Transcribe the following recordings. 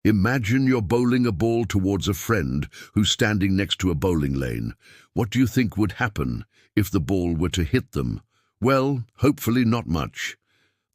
Imagine you're bowling a ball towards a friend who's standing next to a bowling lane. What do you think would happen if the ball were to hit them? Well, hopefully not much.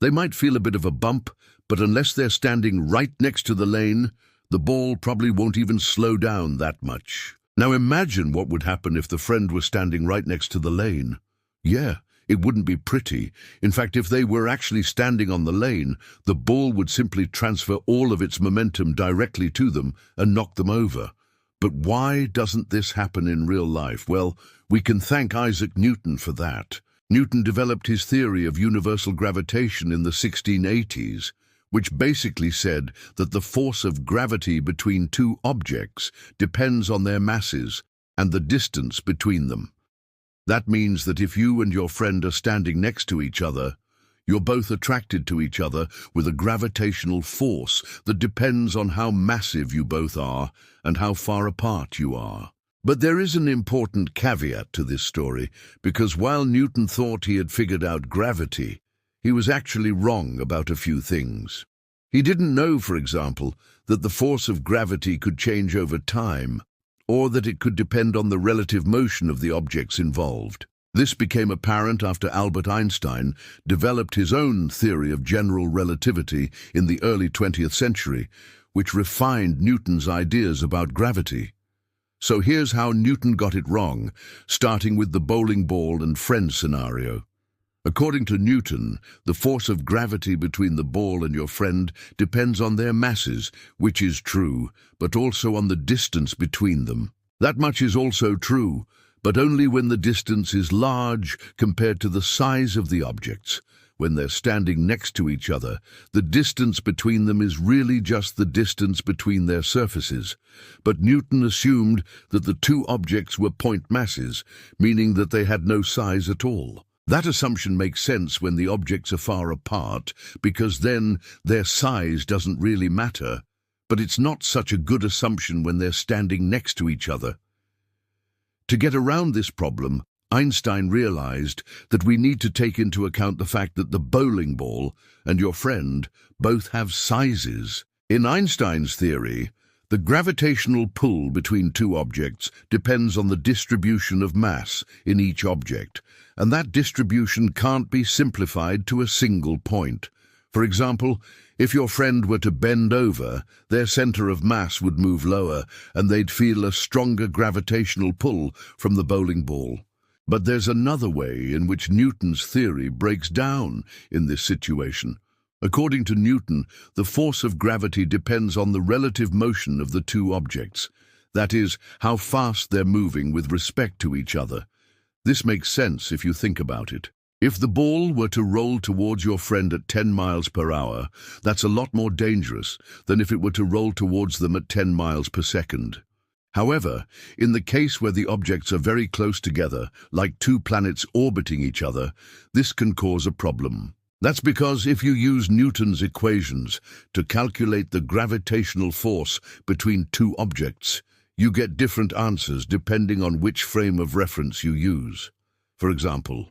They might feel a bit of a bump, but unless they're standing right next to the lane, the ball probably won't even slow down that much. Now imagine what would happen if the friend was standing right next to the lane. Yeah, it wouldn't be pretty. In fact, if they were actually standing on the lane, the ball would simply transfer all of its momentum directly to them and knock them over. But why doesn't this happen in real life? Well, we can thank Isaac Newton for that. Newton developed his theory of universal gravitation in the 1680s, which basically said that the force of gravity between two objects depends on their masses and the distance between them. That means that if you and your friend are standing next to each other, you're both attracted to each other with a gravitational force that depends on how massive you both are and how far apart you are. But there is an important caveat to this story, because while Newton thought he had figured out gravity, he was actually wrong about a few things. He didn't know, for example, that the force of gravity could change over time, or that it could depend on the relative motion of the objects involved. This became apparent after Albert Einstein developed his own theory of general relativity in the early 20th century, which refined Newton's ideas about gravity. So here's how Newton got it wrong, starting with the bowling ball and friend scenario. According to Newton, the force of gravity between the ball and your friend depends on their masses, which is true, but also on the distance between them. That much is also true, but only when the distance is large compared to the size of the objects. When they're standing next to each other, the distance between them is really just the distance between their surfaces. But Newton assumed that the two objects were point masses, meaning that they had no size at all. That assumption makes sense when the objects are far apart, because then their size doesn't really matter. But it's not such a good assumption when they're standing next to each other. To get around this problem, Einstein realized that we need to take into account the fact that the bowling ball and your friend both have sizes. In Einstein's theory, the gravitational pull between two objects depends on the distribution of mass in each object, and that distribution can't be simplified to a single point. For example, if your friend were to bend over, their center of mass would move lower, and they'd feel a stronger gravitational pull from the bowling ball. But there's another way in which Newton's theory breaks down in this situation. According to Newton, the force of gravity depends on the relative motion of the two objects. That is, how fast they're moving with respect to each other. This makes sense if you think about it. If the ball were to roll towards your friend at 10 miles per hour, that's a lot more dangerous than if it were to roll towards them at 10 miles per second. However, in the case where the objects are very close together, like two planets orbiting each other, this can cause a problem. That's because if you use Newton's equations to calculate the gravitational force between two objects, you get different answers depending on which frame of reference you use. For example,